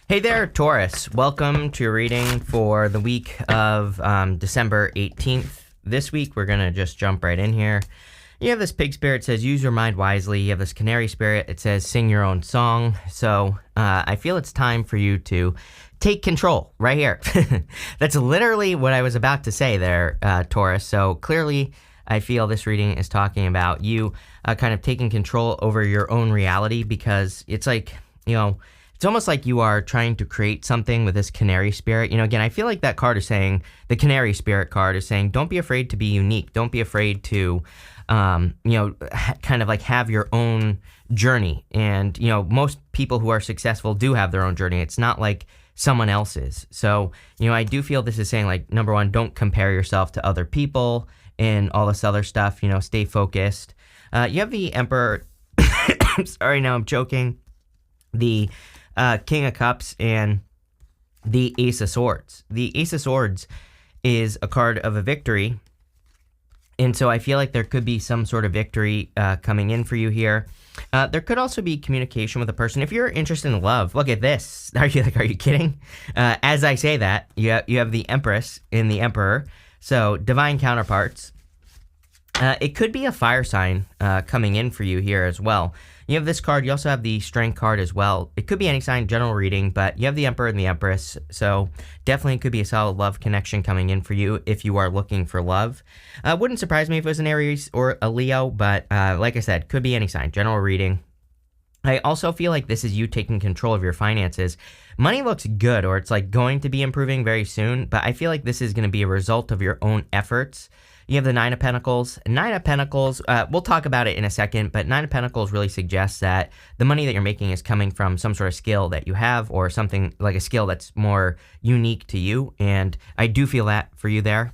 Hey there, Taurus. Welcome to your reading for the week of December 18th. This week, we're going to just jump right in here. You have this pig spirit, it says, use your mind wisely. You have this canary spirit, it says, sing your own song. So I feel it's time for you to take control right here. That's literally what I was about to say there, Taurus. So clearly, I feel this reading is talking about you kind of taking control over your own reality, because it's like, it's almost like you are trying to create something with this canary spirit. Again, I feel like that card is saying, the canary spirit card is saying, don't be afraid to be unique. Don't be afraid to, kind of like have your own journey. And, most people who are successful do have their own journey. It's not like someone else's. So, I do feel this is saying, like, number one, don't compare yourself to other people and all this other stuff, stay focused. You have the Emperor, sorry, now I'm joking, the King of Cups and the Ace of Swords. The Ace of Swords is a card of a victory, and so I feel like there could be some sort of victory coming in for you here. There could also be communication with a person. If you're interested in love, look at this. Are you kidding? As I say that, you have the Empress and the Emperor, so divine counterparts. It could be a fire sign coming in for you here as well. You have this card. You also have the Strength card as well. It could be any sign, general reading, but you have the Emperor and the Empress, so definitely could be a solid love connection coming in for you if you are looking for love. Wouldn't surprise me if it was an Aries or a Leo, but like I said, could be any sign, general reading. I also feel like this is you taking control of your finances. Money looks good, or it's like going to be improving very soon, but I feel like this is going to be a result of your own efforts. You have the Nine of Pentacles. Nine of Pentacles, we'll talk about it in a second, but Nine of Pentacles really suggests that the money that you're making is coming from some sort of skill that you have, or something like a skill that's more unique to you, and I do feel that for you there.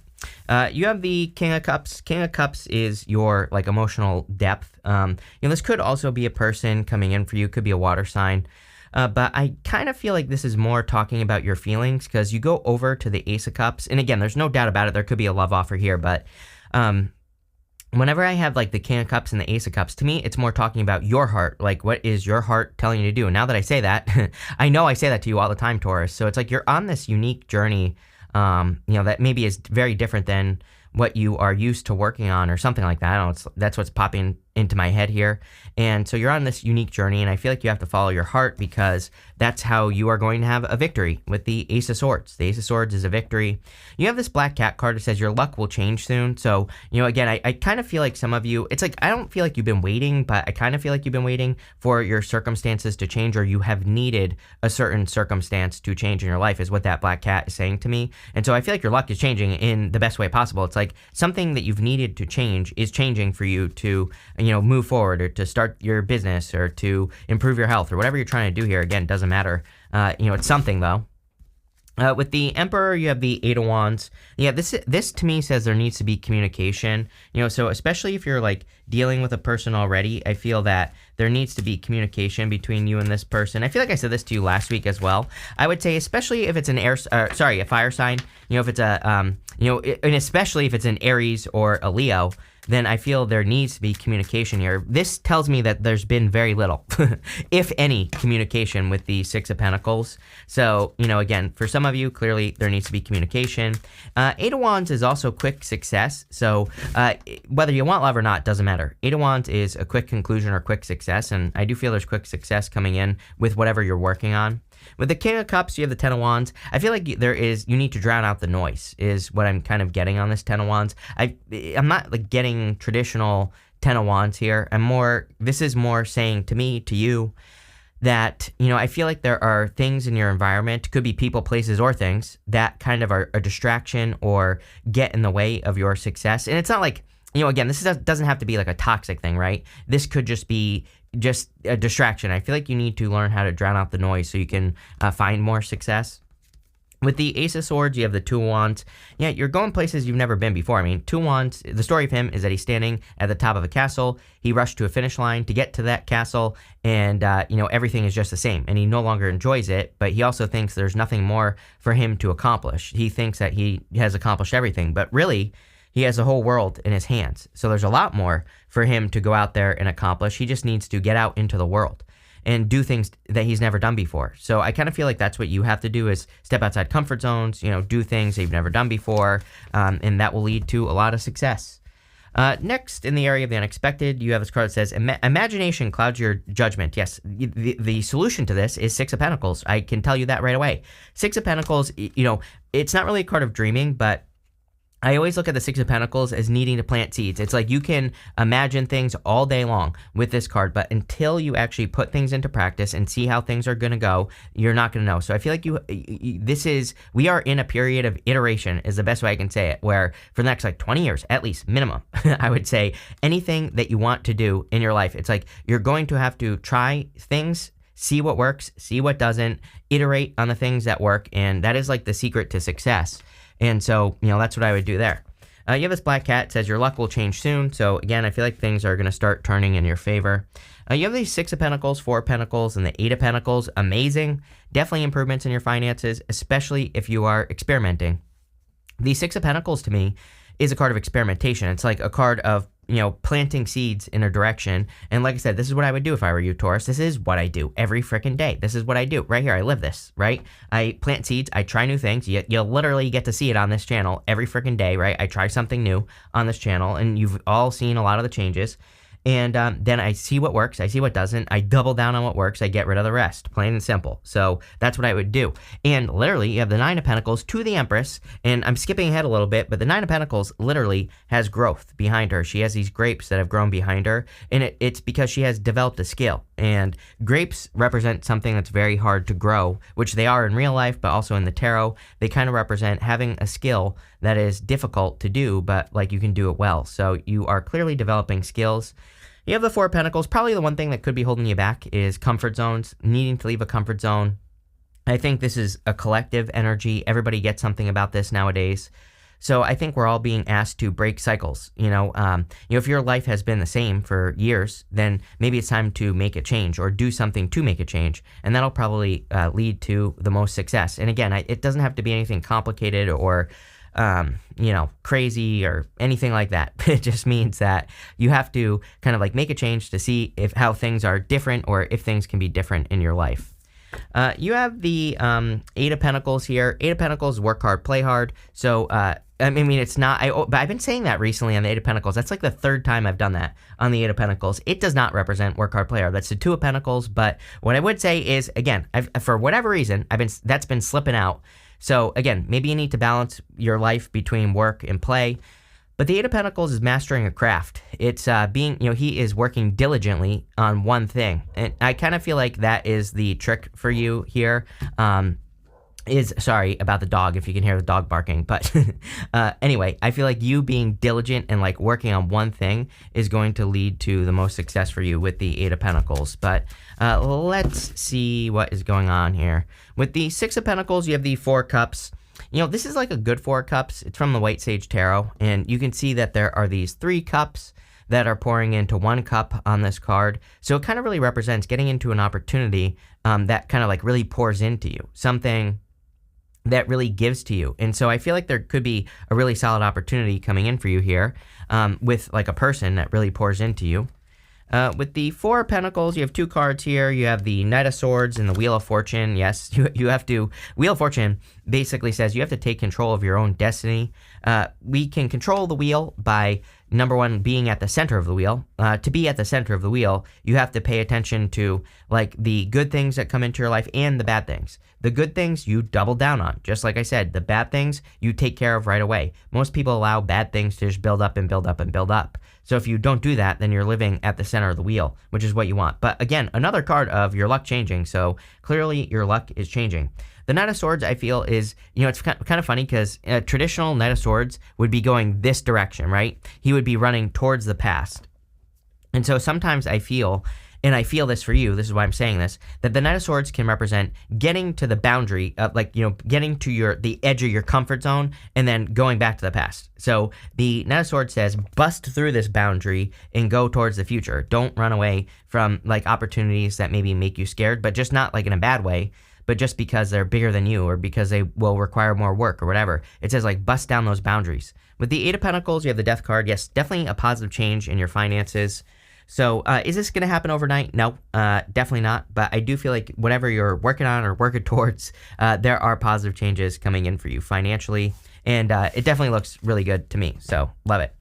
You have the King of Cups. King of Cups is your like emotional depth. This could also be a person coming in for you. Could be a water sign. But I kind of feel like this is more talking about your feelings, because you go over to the Ace of Cups. And again, there's no doubt about it. There could be a love offer here. But whenever I have like the King of Cups and the Ace of Cups, to me, it's more talking about your heart. Like, what is your heart telling you to do? And now that I say that, I know I say that to you all the time, Taurus. So it's like you're on this unique journey, that maybe is very different than what you are used to working on, or something like that. I don't know, that's what's popping into my head here. And so you're on this unique journey, and I feel like you have to follow your heart, because that's how you are going to have a victory with the Ace of Swords. The Ace of Swords is a victory. You have this Black Cat card that says your luck will change soon. So, again, I kind of feel like some of you, it's like, I don't feel like you've been waiting, but I kind of feel like you've been waiting for your circumstances to change, or you have needed a certain circumstance to change in your life, is what that Black Cat is saying to me. And so I feel like your luck is changing in the best way possible. It's like something that you've needed to change is changing for you to, move forward, or to start your business, or to improve your health, or whatever you're trying to do here. Again, doesn't matter. It's something though. With the Emperor, you have the Eight of Wands. Yeah, this to me says there needs to be communication. So especially if you're like dealing with a person already, I feel that there needs to be communication between you and this person. I feel like I said this to you last week as well. I would say, especially if it's an a fire sign. If it's a and especially if it's an Aries or a Leo, then I feel there needs to be communication here. This tells me that there's been very little, if any, communication with the Six of Pentacles. So, again, for some of you, clearly there needs to be communication. Eight of Wands is also quick success. So whether you want love or not, doesn't matter. Eight of Wands is a quick conclusion or quick success, and I do feel there's quick success coming in with whatever you're working on. With the King of Cups, you have the Ten of Wands. I feel like you need to drown out the noise, is what I'm kind of getting on this Ten of Wands. I'm not like getting traditional Ten of Wands here. This is more saying to me, to you, that, I feel like there are things in your environment, could be people, places, or things, that kind of are a distraction or get in the way of your success. And it's not like, again, this doesn't have to be like a toxic thing, right? This could just be a distraction. I feel like you need to learn how to drown out the noise so you can find more success. With the Ace of Swords, you have the Two of Wands. Yeah, you're going places you've never been before. I mean, Two of Wands, the story of him is that he's standing at the top of a castle. He rushed to a finish line to get to that castle, and, everything is just the same. And he no longer enjoys it, but he also thinks there's nothing more for him to accomplish. He thinks that he has accomplished everything, but really, he has the whole world in his hands. So there's a lot more for him to go out there and accomplish. He just needs to get out into the world. and do things that he's never done before. So I kind of feel like that's what you have to do, is step outside comfort zones, do things that you've never done before, and that will lead to a lot of success. Next, in the area of the unexpected, you have this card that says, imagination clouds your judgment. Yes, the solution to this is Six of Pentacles. I can tell you that right away. Six of Pentacles, it's not really a card of dreaming, but I always look at the Six of Pentacles as needing to plant seeds. It's like you can imagine things all day long with this card, but until you actually put things into practice and see how things are going to go, you're not going to know. So I feel like we are in a period of iteration, is the best way I can say it, where for the next 20 years, at least minimum, I would say anything that you want to do in your life, it's like you're going to have to try things, see what works, see what doesn't, iterate on the things that work, and that is like the secret to success. And so, that's what I would do there. You have this black cat, says your luck will change soon. So again, I feel like things are going to start turning in your favor. You have these Six of Pentacles, Four of Pentacles, and the Eight of Pentacles. Amazing. Definitely improvements in your finances, especially if you are experimenting. The Six of Pentacles to me is a card of experimentation. It's like a card of planting seeds in a direction. And like I said, this is what I would do if I were you, Taurus. This is what I do every freaking day. This is what I do right here. I live this, right? I plant seeds. I try new things. You'll literally get to see it on this channel every freaking day, right? I try something new on this channel, and you've all seen a lot of the changes. And then I see what works. I see what doesn't. I double down on what works. I get rid of the rest, plain and simple. So that's what I would do. And literally, you have the Nine of Pentacles to the Empress. And I'm skipping ahead a little bit, but the Nine of Pentacles literally has growth behind her. She has these grapes that have grown behind her. And it's because she has developed a skill. And grapes represent something that's very hard to grow, which they are in real life, but also in the tarot. They kind of represent having a skill that is difficult to do, but you can do it well. So you are clearly developing skills. You have the Four of Pentacles. Probably the one thing that could be holding you back is comfort zones, needing to leave a comfort zone. I think this is a collective energy. Everybody gets something about this nowadays. So I think we're all being asked to break cycles. If your life has been the same for years, then maybe it's time to make a change or do something to make a change. And that'll probably lead to the most success. And again, it doesn't have to be anything complicated or crazy or anything like that. It just means that you have to kind of make a change to see how things are different or if things can be different in your life. You have the Eight of Pentacles here. Eight of Pentacles, work hard, play hard. So, it's not, but I've been saying that recently on the Eight of Pentacles. That's the third time I've done that on the Eight of Pentacles. It does not represent work hard, play hard. That's the Two of Pentacles. But what I would say is, again, for whatever reason, that's been slipping out. So again, maybe you need to balance your life between work and play. But the Eight of Pentacles is mastering a craft. It's he is working diligently on one thing. And I kind of feel like that is the trick for you here. Sorry about the dog if you can hear the dog barking. But anyway, I feel like you being diligent and working on one thing is going to lead to the most success for you with the Eight of Pentacles. But let's see what is going on here. With the Six of Pentacles, you have the Four Cups. This is a good Four of Cups. It's from the White Sage Tarot. And you can see that there are these three cups that are pouring into one cup on this card. So it kind of really represents getting into an opportunity that kind of really pours into you. Something that really gives to you. And so I feel like there could be a really solid opportunity coming in for you here with a person that really pours into you. With the Four of Pentacles, you have two cards here. You have the Knight of Swords and the Wheel of Fortune. Yes, you have to. Wheel of Fortune basically says you have to take control of your own destiny. We can control the wheel by, number one, being at the center of the wheel. To be at the center of the wheel, you have to pay attention to the good things that come into your life and the bad things. The good things you double down on. Just like I said, the bad things you take care of right away. Most people allow bad things to just build up and build up and build up. So if you don't do that, then you're living at the center of the wheel, which is what you want. But again, another card of your luck changing. So clearly your luck is changing. The Knight of Swords, I feel, is, it's kind of funny because a traditional Knight of Swords would be going this direction, right? He would be running towards the past. And so sometimes I feel, and I feel this for you, this is why I'm saying this, that the Knight of Swords can represent getting to the boundary, getting to the edge of your comfort zone and then going back to the past. So the Knight of Swords says, bust through this boundary and go towards the future. Don't run away from opportunities that maybe make you scared, but just not in a bad way, but just because they're bigger than you or because they will require more work or whatever. It says bust down those boundaries. With the Eight of Pentacles, you have the Death card. Yes, definitely a positive change in your finances. So is this going to happen overnight? No, definitely not. But I do feel like whatever you're working on or working towards, there are positive changes coming in for you financially. And it definitely looks really good to me. So love it.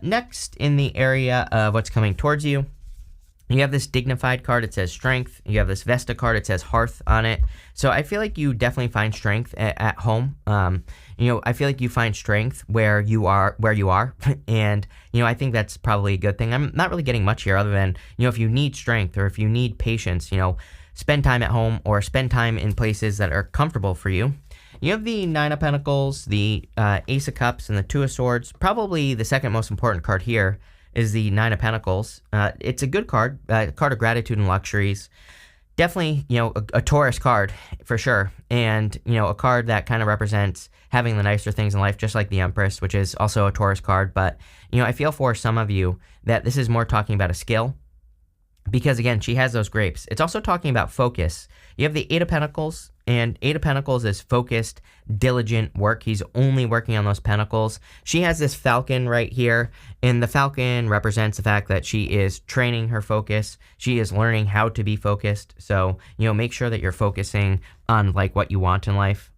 Next, in the area of what's coming towards you, you have this Dignified card. It says Strength. You have this Vesta card. It says Hearth on it. So I feel like you definitely find strength at home. I feel like you find strength where you are, and I think that's probably a good thing. I'm not really getting much here other than if you need strength or if you need patience, spend time at home or spend time in places that are comfortable for you. You have the Nine of Pentacles, the Ace of Cups, and the Two of Swords. Probably the second most important card here is the Nine of Pentacles. It's a good card, a card of gratitude and luxuries. Definitely, a Taurus card for sure. And, a card that kind of represents having the nicer things in life, just like the Empress, which is also a Taurus card. But, I feel for some of you that this is more talking about a skill. Because, again, she has those grapes. It's also talking about focus. You have the Eight of Pentacles, and Eight of Pentacles is focused, diligent work. He's only working on those pentacles. She has this falcon right here, and the falcon represents the fact that she is training her focus. She is learning how to be focused. So, make sure that you're focusing on, what you want in life.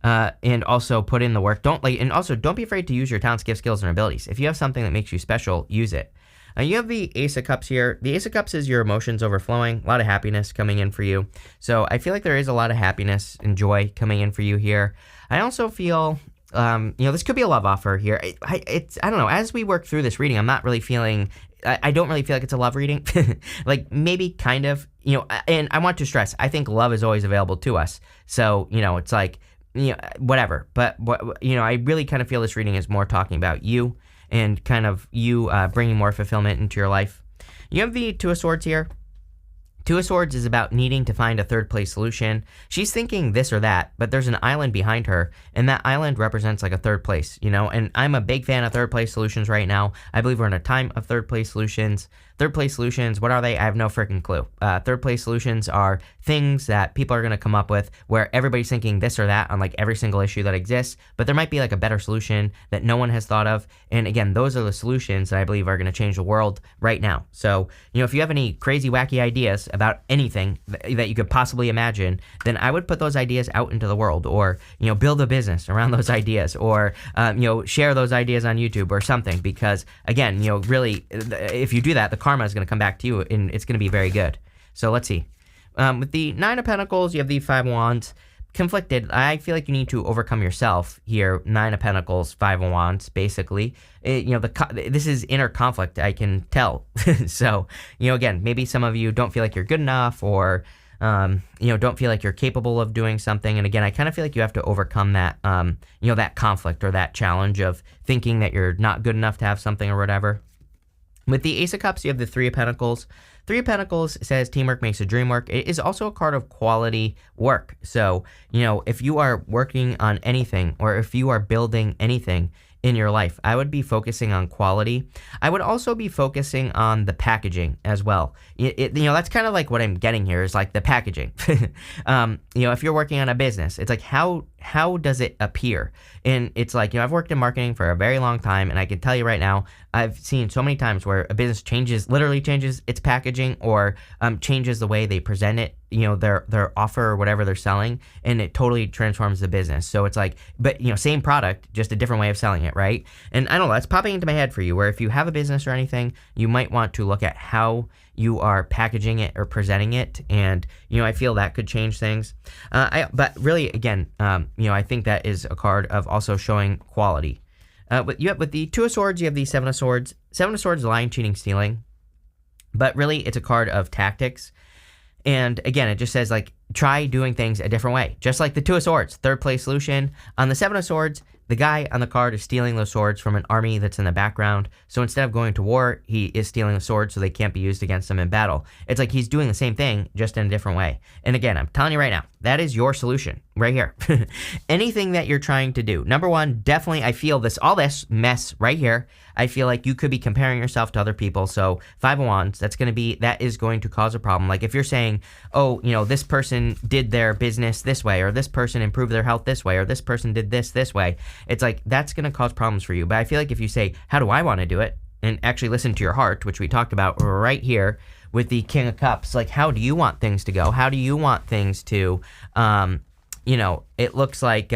And also put in the work. Don't be afraid to use your talents, gifts, skills, and abilities. If you have something that makes you special, use it. You have the Ace of Cups here. The Ace of Cups is your emotions overflowing, a lot of happiness coming in for you. So I feel like there is a lot of happiness and joy coming in for you here. I also feel, this could be a love offer here. I don't know. As we work through this reading, I'm not really feeling, I don't really feel like it's a love reading. Maybe kind of, and I want to stress, I think love is always available to us. So, it's whatever. But, I really kind of feel this reading is more talking about you. And kind of you bringing more fulfillment into your life. You have the Two of Swords here. Two of Swords is about needing to find a third place solution. She's thinking this or that, but there's an island behind her, and that island represents a third place, and I'm a big fan of third place solutions right now. I believe we're in a time of third place solutions. Third place solutions, what are they? I have no freaking clue. Third place solutions are things that people are going to come up with where everybody's thinking this or that on every single issue that exists, but there might be a better solution that no one has thought of. And again, those are the solutions that I believe are going to change the world right now. So, if you have any crazy, wacky ideas about anything that you could possibly imagine, then I would put those ideas out into the world, or, build a business around those ideas, or, share those ideas on YouTube or something, because again, really, if you do that, the karma is going to come back to you and it's going to be very good. So let's see. With the Nine of Pentacles, you have the Five of Wands. Conflicted. I feel like you need to overcome yourself here. Nine of Pentacles, Five of Wands, basically. This is inner conflict, I can tell. So, again, maybe some of you don't feel like you're good enough, or, don't feel like you're capable of doing something. And again, I kind of feel like you have to overcome that, that conflict or that challenge of thinking that you're not good enough to have something or whatever. With the Ace of Cups, you have the Three of Pentacles. Three of Pentacles says teamwork makes the dream work. It is also a card of quality work. So, if you are working on anything, or if you are building anything in your life, I would be focusing on quality. I would also be focusing on the packaging as well. That's kind of what I'm getting here is the packaging. If you're working on a business, it's how does it appear? And it's I've worked in marketing for a very long time, and I can tell you right now, I've seen so many times where a business literally changes its packaging, or changes the way they present it, their offer or whatever they're selling, and it totally transforms the business. So it's but same product, just a different way of selling it, right? And I don't know, that's popping into my head for you, where if you have a business or anything, you might want to look at how you are packaging it or presenting it, and I feel that could change things. But really, again, I think that is a card of also showing quality. With the Two of Swords, you have the Seven of Swords. Seven of Swords, lying, cheating, stealing. But really, it's a card of tactics. And again, it just says try doing things a different way. Just like the Two of Swords, third place solution. On the Seven of Swords, the guy on the card is stealing those swords from an army that's in the background. So instead of going to war, he is stealing the swords so they can't be used against him in battle. It's he's doing the same thing, just in a different way. And again, I'm telling you right now, that is your solution right here. Anything that you're trying to do. Number one, definitely, I feel all this mess right here. I feel like you could be comparing yourself to other people. So Five of Wands, that is going to cause a problem. If you're saying, oh, this person did their business this way, or this person improved their health this way, or this person did this way, it's that's going to cause problems for you. But I feel like if you say, how do I want to do it? and actually listen to your heart, which we talked about right here with the King of Cups. Like, how do you want things to go? How do you want things to, it looks like,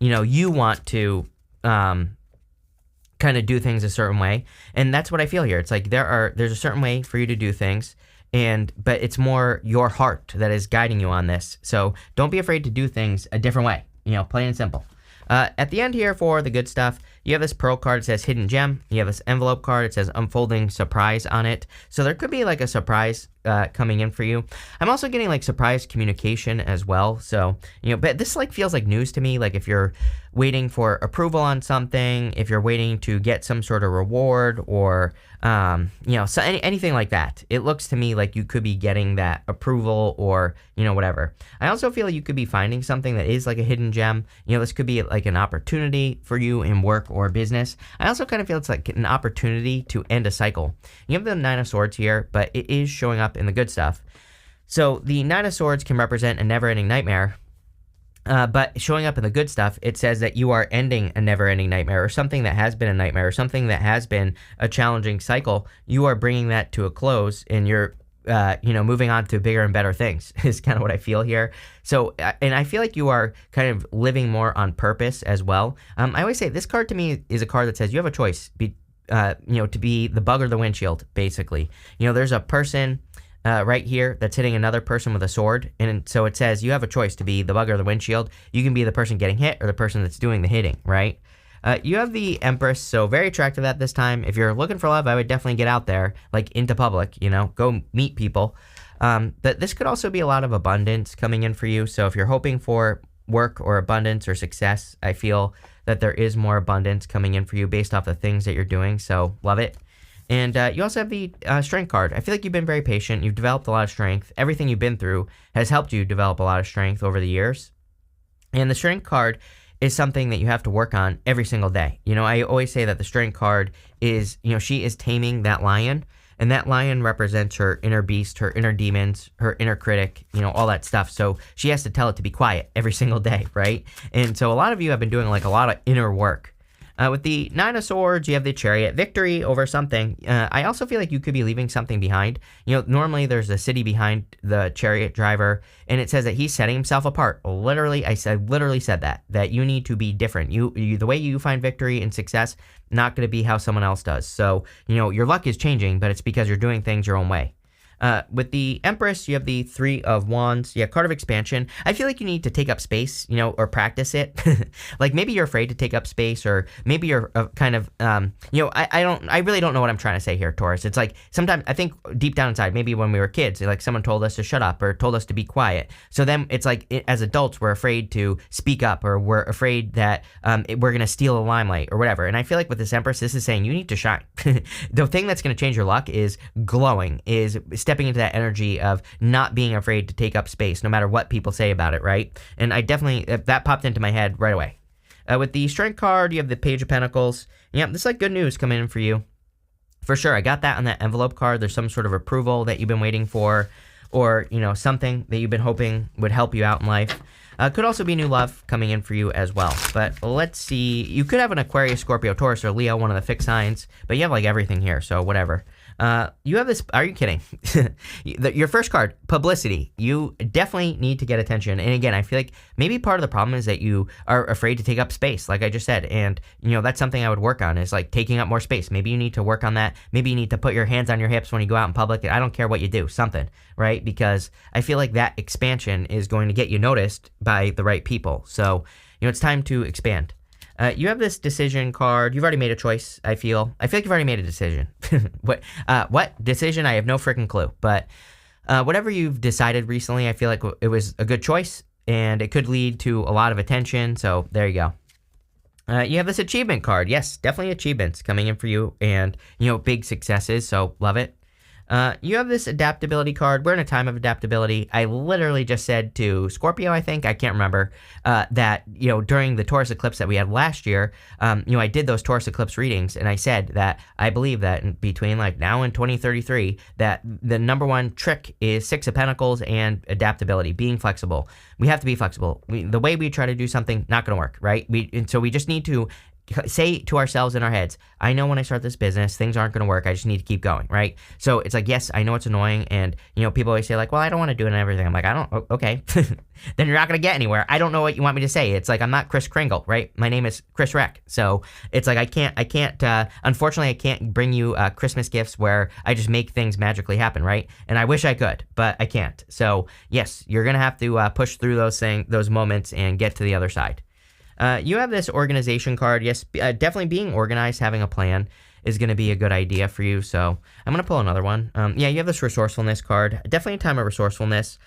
you want to kind of do things a certain way. And that's what I feel here. It's like there's a certain way for you to do things, but it's more your heart that is guiding you on this. So don't be afraid to do things a different way, plain and simple. At the end here for the good stuff, you have this pearl card. It says hidden gem. You have this envelope card. It says unfolding surprise on it. So there could be like a surprise coming in for you. I'm also getting like surprise communication as well. So, but this like feels like news to me. Like if you're waiting for approval on something, if you're waiting to get some sort of reward or, anything like that, it looks to me like you could be getting that approval or, whatever. I also feel like you could be finding something that is like a hidden gem. This could be like an opportunity for you in work or business. I also kind of feel it's like an opportunity to end a cycle. You have the Nine of Swords here, but it is showing up in the good stuff. So the Nine of Swords can represent a never-ending nightmare, but showing up in the good stuff, it says that you are ending a never-ending nightmare or something that has been a nightmare or something that has been a challenging cycle. You are bringing that to a close and you're moving on to bigger and better things is kind of what I feel here. So, and I feel like you are kind of living more on purpose as well. I always say this card to me is a card that says you have a choice, to be the bug or the windshield, basically. There's a person right here that's hitting another person with a sword. And so it says you have a choice to be the bug or the windshield. You can be the person getting hit or the person that's doing the hitting, right? You have the Empress, so very attractive at this time. If you're looking for love, I would definitely get out there, like into public, go meet people. But this could also be a lot of abundance coming in for you. So if you're hoping for work or abundance or success, I feel that there is more abundance coming in for you based off the things that you're doing. So love it. And you also have the Strength card. I feel like you've been very patient. You've developed a lot of strength. Everything you've been through has helped you develop a lot of strength over the years. And the Strength card is something that you have to work on every single day. I always say that the Strength card is, she is taming that lion, and that lion represents her inner beast, her inner demons, her inner critic, all that stuff. So she has to tell it to be quiet every single day, right? And so a lot of you have been doing like a lot of inner work. With the Nine of Swords, you have the Chariot, victory over something. I also feel like you could be leaving something behind. Normally there's a city behind the Chariot driver, and it says that he's setting himself apart. Literally, I literally said that you need to be different. You the way you find victory and success, not going to be how someone else does. So, your luck is changing, but it's because you're doing things your own way. With the Empress, you have the Three of Wands. Yeah, card of expansion. I feel like you need to take up space, or practice it. Like maybe you're afraid to take up space, or maybe you're kind of, I really don't know what I'm trying to say here, Taurus. It's like sometimes I think deep down inside, maybe when we were kids, like someone told us to shut up or told us to be quiet. So then it's like as adults, we're afraid to speak up, or we're afraid that we're going to steal a limelight or whatever. And I feel like with this Empress, this is saying you need to shine. The thing that's going to change your luck is glowing, is stepping into that energy of not being afraid to take up space no matter what people say about it, right? And I definitely, that popped into my head right away. With the Strength card, you have the Page of Pentacles. Yeah, this is like good news coming in for you. For sure, I got that on that envelope card. There's some sort of approval that you've been waiting for, or, something that you've been hoping would help you out in life. Could also be new love coming in for you as well. But let's see. You could have an Aquarius, Scorpio, Taurus, or Leo, one of the fixed signs. But you have like everything here, so whatever. You have this, are you kidding? Your first card, publicity. You definitely need to get attention. And again, I feel like maybe part of the problem is that you are afraid to take up space, like I just said. And, that's something I would work on, is like taking up more space. Maybe you need to work on that. Maybe you need to put your hands on your hips when you go out in public. I don't care what you do, something, right? Because I feel like that expansion is going to get you noticed by the right people. So, it's time to expand. You have this decision card. You've already made a choice, I feel. I feel like you've already made a decision. What decision? I have no freaking clue. But whatever you've decided recently, I feel like it was a good choice, and it could lead to a lot of attention. So there you go. You have this achievement card. Yes, definitely achievements coming in for you, and, big successes. So love it. You have this adaptability card. We're in a time of adaptability. I literally just said to Scorpio, I think, I can't remember, that, during the Taurus eclipse that we had last year, I did those Taurus eclipse readings, and I said that I believe that in between like now and 2033, that the number one trick is Six of Pentacles and adaptability, being flexible. We have to be flexible. The way we try to do something, not going to work, right? And so we just need to say to ourselves in our heads, I know when I start this business, things aren't going to work. I just need to keep going, right? So it's like, yes, I know it's annoying. And, people always say like, well, I don't want to do it and everything. I'm like, okay. Then you're not going to get anywhere. I don't know what you want me to say. It's like, I'm not Chris Kringle, right? My name is Chris Reck. So it's like, unfortunately, I can't bring you Christmas gifts where I just make things magically happen, right? And I wish I could, but I can't. So yes, you're going to have to push through those moments and get to the other side. You have this organization card. Yes, definitely being organized, having a plan is going to be a good idea for you. So I'm going to pull another one. You have this resourcefulness card. Definitely a time of resourcefulness.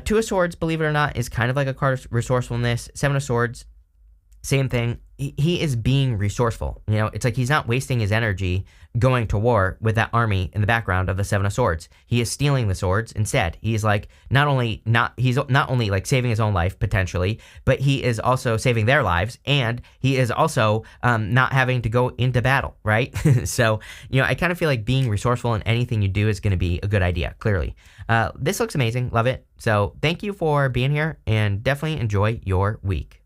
Two of Swords, believe it or not, is kind of like a card of resourcefulness. Seven of Swords, same thing. He is being resourceful. It's like he's not wasting his energy going to war with that army in the background of the Seven of Swords. He is stealing the swords instead. He's like not only like saving his own life potentially, but he is also saving their lives, and he is also not having to go into battle, right? So I kind of feel like being resourceful in anything you do is going to be a good idea. Clearly, this looks amazing. Love it. So thank you for being here, and definitely enjoy your week.